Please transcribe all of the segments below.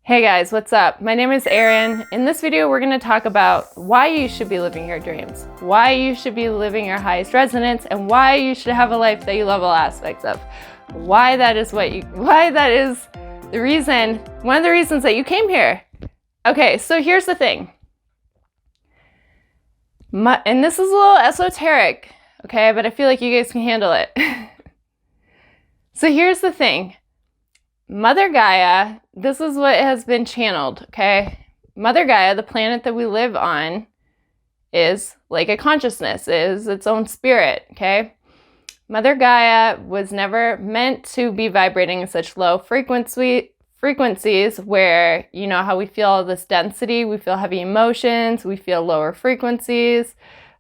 Hey guys, what's up? My name is Erin. In this video, we're going to talk about why you should be living your dreams, why you should be living your highest resonance, and why you should have a life that you love all aspects of. Why that is the reason, one of the reasons that you came here. Okay, so here's the thing. And this is a little esoteric, okay, but I feel like you guys can handle it. So here's the thing. Mother Gaia, this is what has been channeled, okay? Mother Gaia, the planet that we live on, is like a consciousness, is its own spirit, okay? Mother Gaia was never meant to be vibrating in such low frequencies where, you know, how we feel all this density, we feel heavy emotions, we feel lower frequencies.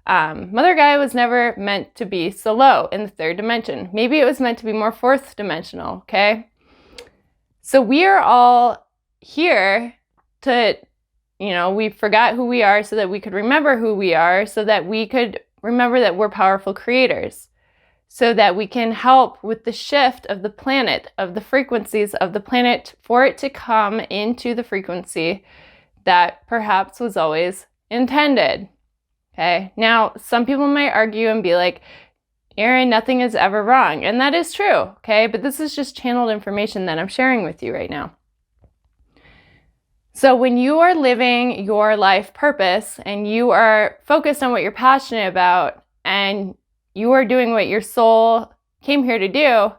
Mother Gaia was never meant to be so low in the third dimension. Maybe it was meant to be more fourth dimensional, okay? So we are all here to, we forgot who we are so that we could remember who we are, so that we could remember that we're powerful creators, so that we can help with the shift of the planet, of the frequencies of the planet, for it to come into the frequency that perhaps was always intended. Okay. Now, some people might argue and be like, Erin, nothing is ever wrong. And that is true, okay? But this is just channeled information that I'm sharing with you right now. So when you are living your life purpose and you are focused on what you're passionate about and you are doing what your soul came here to do,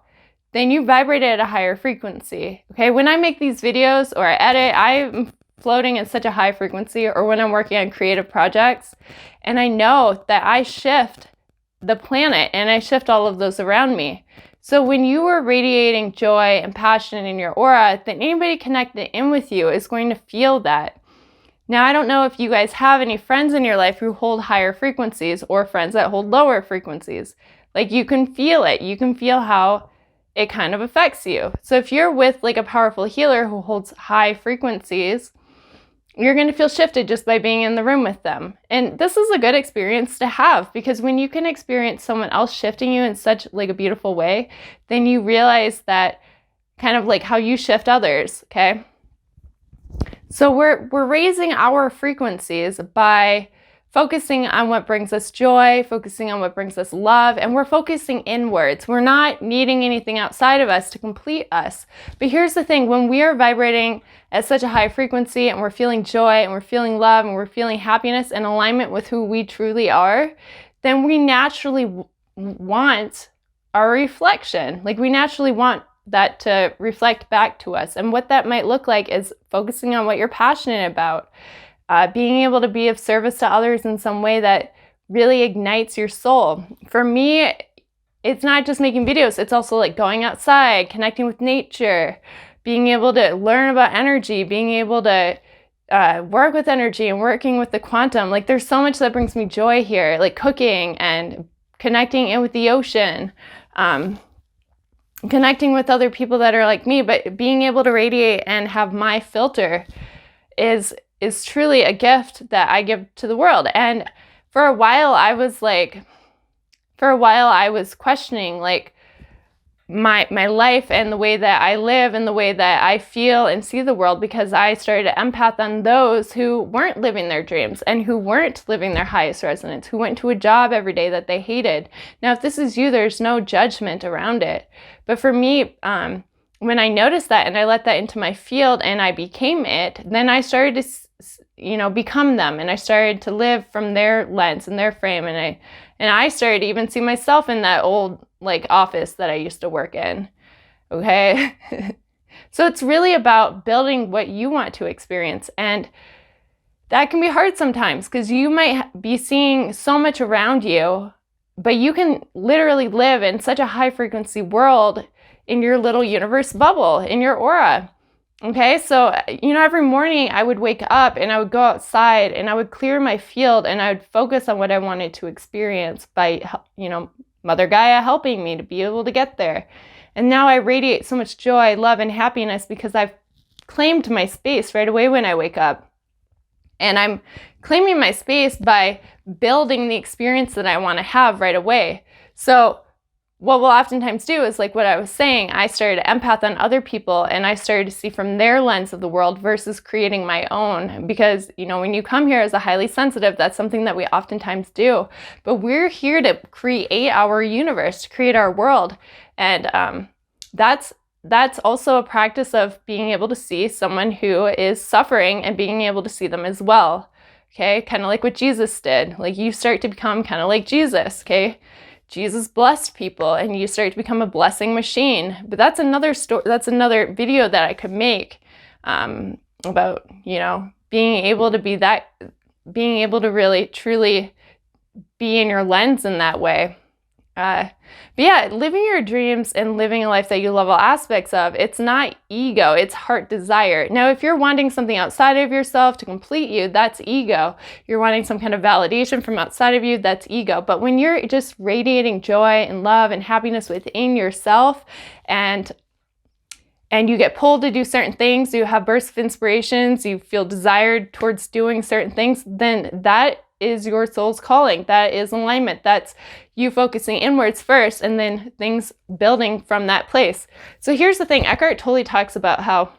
then you vibrate at a higher frequency, okay? When I make these videos or I edit, I'm floating at such a high frequency, or when I'm working on creative projects, and I know that I shift the planet and I shift all of those around me. So when you are radiating joy and passion in your aura, then anybody connected in with you is going to feel that. Now, I don't know if you guys have any friends in your life who hold higher frequencies or friends that hold lower frequencies. Like, you can feel it. You can feel how it kind of affects you. So if you're with like a powerful healer who holds high frequencies, you're going to feel shifted just by being in the room with them. And this is a good experience to have, because when you can experience someone else shifting you in such like a beautiful way, then you realize that kind of like how you shift others, okay? So we're raising our frequencies by focusing on what brings us joy, focusing on what brings us love, and we're focusing inwards. We're not needing anything outside of us to complete us. But here's the thing, when we are vibrating at such a high frequency and we're feeling joy and we're feeling love and we're feeling happiness in alignment with who we truly are, then we naturally want our reflection. Like, we naturally want that to reflect back to us. And what that might look like is focusing on what you're passionate about. Being able to be of service to others in some way that really ignites your soul. For me, it's not just making videos, it's also like going outside, connecting with nature, being able to learn about energy, being able to work with energy and working with the quantum. Like, there's so much that brings me joy here, like cooking and connecting in with the ocean, connecting with other people that are like me, but being able to radiate and have my filter is truly a gift that I give to the world. And for a while I was questioning like my life and the way that I live and the way that I feel and see the world, because I started to empath on those who weren't living their dreams and who weren't living their highest resonance, who went to a job every day that they hated. Now, if this is you, there's no judgment around it. But for me, when I noticed that and I let that into my field and I became it, then I started to become them, and I started to live from their lens and their frame, and I started to even see myself in that old like office that I used to work in. Okay. So it's really about building what you want to experience, and that can be hard sometimes because you might be seeing so much around you, but you can literally live in such a high frequency world in your little universe bubble, in your aura. Okay, so, every morning I would wake up and I would go outside and I would clear my field and I would focus on what I wanted to experience by, Mother Gaia helping me to be able to get there. And now I radiate so much joy, love, and happiness because I've claimed my space right away when I wake up. And I'm claiming my space by building the experience that I want to have right away. So what we'll oftentimes do is, like what I was saying, I started to empath on other people, and I started to see from their lens of the world versus creating my own. Because, when you come here as a highly sensitive, that's something that we oftentimes do. But we're here to create our universe, to create our world. And that's also a practice of being able to see someone who is suffering and being able to see them as well. Okay, kind of like what Jesus did. Like, you start to become kind of like Jesus, okay? Jesus blessed people, and you start to become a blessing machine. But that's another story. That's another video that I could make about, being able to be that, being able to really, truly be in your lens in that way. But yeah, living your dreams and living a life that you love all aspects of, it's not ego, it's heart desire. Now, if you're wanting something outside of yourself to complete you, that's ego. You're wanting some kind of validation from outside of you, that's ego. But when you're just radiating joy and love and happiness within yourself, and you get pulled to do certain things, you have bursts of inspirations, you feel desired towards doing certain things, then that is your soul's calling. That is alignment. That's you focusing inwards first, and then things building from that place. So here's the thing. Eckhart Tolle talks about how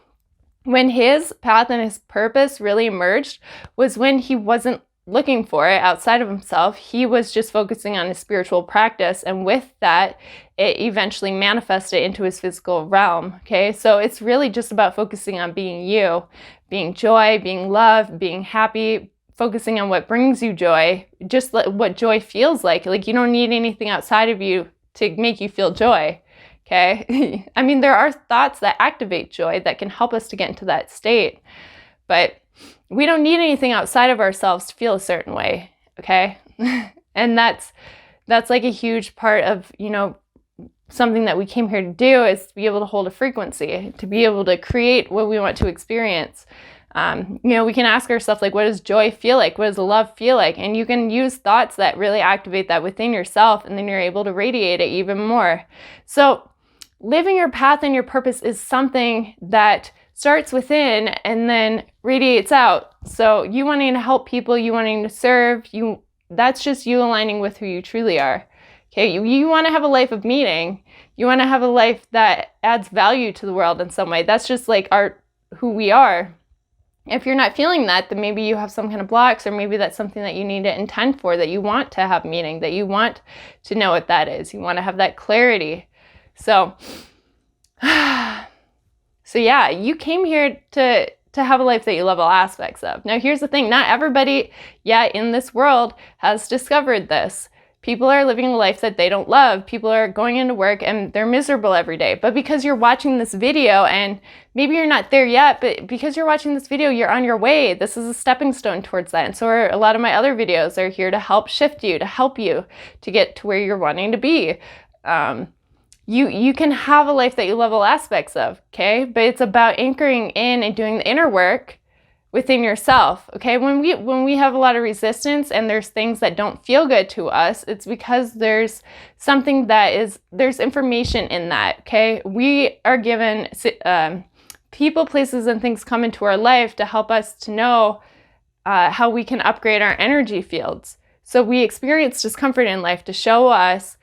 when his path and his purpose really emerged was when he wasn't looking for it outside of himself. He was just focusing on his spiritual practice, and with that, it eventually manifested into his physical realm. Okay, so it's really just about focusing on being you, being joy, being love, being happy, focusing on what brings you joy, just what joy feels like. Like, you don't need anything outside of you to make you feel joy, okay? I mean, there are thoughts that activate joy that can help us to get into that state, but we don't need anything outside of ourselves to feel a certain way, okay? And that's like a huge part of, something that we came here to do, is to be able to hold a frequency, to be able to create what we want to experience. We can ask ourselves, like, what does joy feel like? What does love feel like? And you can use thoughts that really activate that within yourself, and then you're able to radiate it even more. So living your path and your purpose is something that starts within and then radiates out. So you wanting to help people, you wanting to serve, that's just you aligning with who you truly are. Okay, you want to have a life of meaning. You want to have a life that adds value to the world in some way. That's just like who we are. If you're not feeling that, then maybe you have some kind of blocks, or maybe that's something that you need to intend for, that you want to have meaning, that you want to know what that is. You want to have that clarity. So yeah, you came here to have a life that you love all aspects of. Now, here's the thing. Not everybody yet in this world has discovered this. People are living a life that they don't love. People are going into work and they're miserable every day. But because you're watching this video, and maybe you're not there yet, but because you're watching this video, you're on your way. This is a stepping stone towards that. And so are a lot of my other videos are here to help shift you, to help you to get to where you're wanting to be. You can have a life that you love all aspects of, okay? But it's about anchoring in and doing the inner work within yourself, okay? When we have a lot of resistance and there's things that don't feel good to us, it's because there's something there's information in that, okay? We are given people, places, and things come into our life to help us to know how we can upgrade our energy fields. So we experience discomfort in life to show us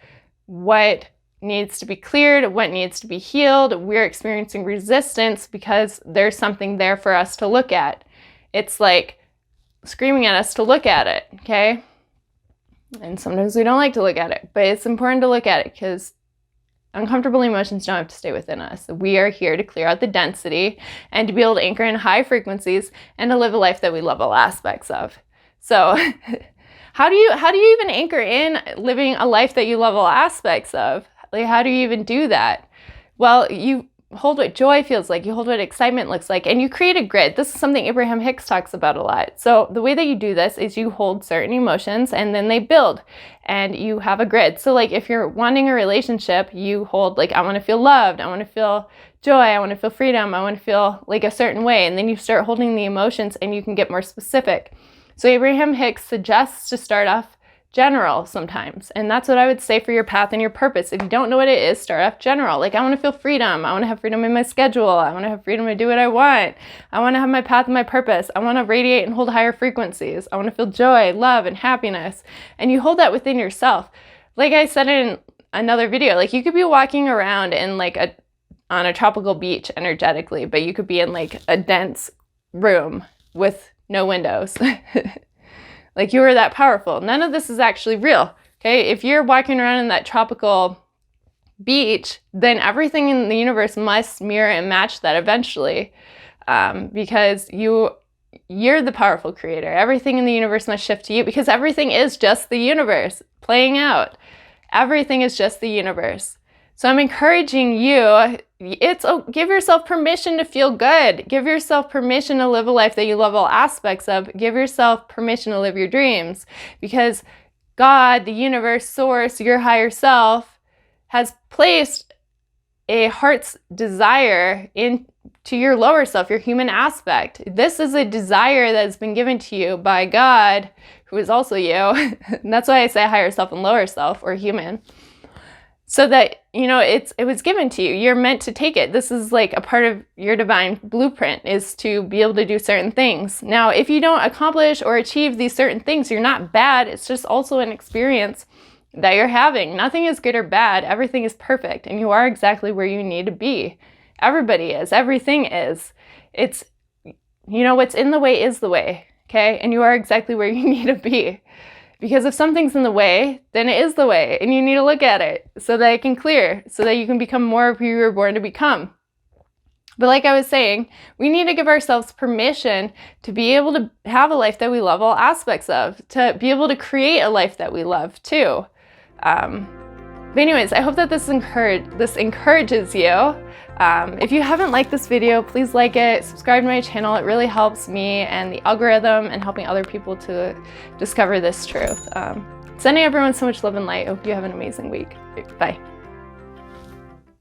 what needs to be cleared, what needs to be healed. We're experiencing resistance because there's something there for us to look at. It's like screaming at us to look at it, okay? And sometimes we don't like to look at it, but it's important to look at it because uncomfortable emotions don't have to stay within us. We are here to clear out the density and to be able to anchor in high frequencies and to live a life that we love all aspects of. So how do you even anchor in living a life that you love all aspects of? Like, how do you even do that? Well, you hold what joy feels like, you hold what excitement looks like, and you create a grid. This is something Abraham Hicks talks about a lot. So the way that you do this is you hold certain emotions and then they build, and you have a grid. So like if you're wanting a relationship, you hold like, I want to feel loved, I want to feel joy, I want to feel freedom, I want to feel like a certain way, and then you start holding the emotions and you can get more specific. So Abraham Hicks suggests to start off general sometimes. And that's what I would say for your path and your purpose. If you don't know what it is, start off general. Like, I want to feel freedom. I want to have freedom in my schedule. I want to have freedom to do what I want. I want to have my path and my purpose. I want to radiate and hold higher frequencies. I want to feel joy, love, and happiness. And you hold that within yourself. Like I said in another video. Like you could be walking around in like on a tropical beach energetically, but you could be in like a dense room with no windows. Like you are that powerful. None of this is actually real. Okay, if you're walking around in that tropical beach, then everything in the universe must mirror and match that eventually, because you're the powerful creator. Everything in the universe must shift to you, because everything is just the universe playing out. Everything is just the universe. So I'm encouraging you, give yourself permission to feel good. Give yourself permission to live a life that you love all aspects of. Give yourself permission to live your dreams, because God, the universe, source, your higher self, has placed a heart's desire into your lower self, your human aspect. This is a desire that has been given to you by God, who is also you. And that's why I say higher self and lower self, or human. So that, you know, it was given to you. You're meant to take it. This is like a part of your divine blueprint, is to be able to do certain things. Now, if you don't accomplish or achieve these certain things, you're not bad. It's just also an experience that you're having. Nothing is good or bad. Everything is perfect, and you are exactly where you need to be. Everybody is. Everything is. It's, you know, what's in the way is the way, okay? And you are exactly where you need to be. Because if something's in the way, then it is the way, and you need to look at it so that it can clear, so that you can become more of who you were born to become. But like I was saying, we need to give ourselves permission to be able to have a life that we love all aspects of, to be able to create a life that we love too. But anyways, I hope that this encourages you. If you haven't liked this video, please like it, subscribe to my channel. It really helps me and the algorithm and helping other people to discover this truth. Sending everyone so much love and light. I hope you have an amazing week. Bye.